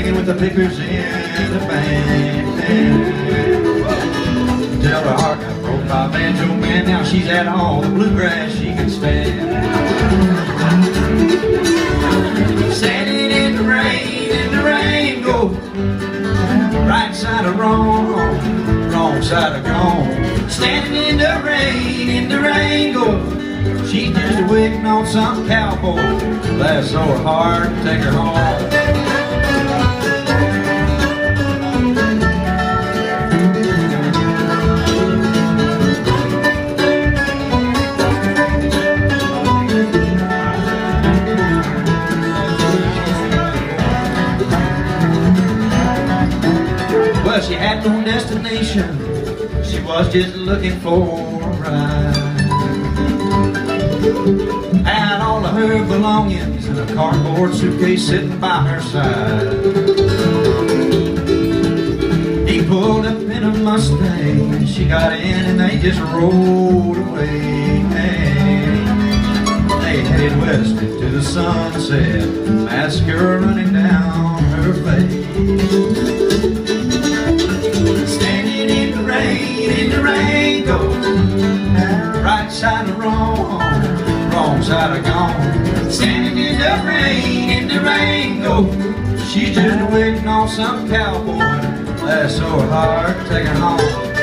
swinging with the pickers in the band. Till her heart got broke by a banjo man. Now she's at all the bluegrass she can stand. Standing in the rain, go right side of wrong, wrong side of gone. Standing in the rain, go. She's just waiting on some cowboy that's so hard to take her home. Well, she had no destination, she was just looking for a ride. Had all of her belongings in a cardboard suitcase sitting by her side. He pulled up in a Mustang and she got in and they just rolled away. They headed west into the sunset, mascara running down her face. Standing in the rain, go right side of wrong, wrong side of gone. Standing in the rain, go. She's just waiting on some cowboy that's so hard to take her home.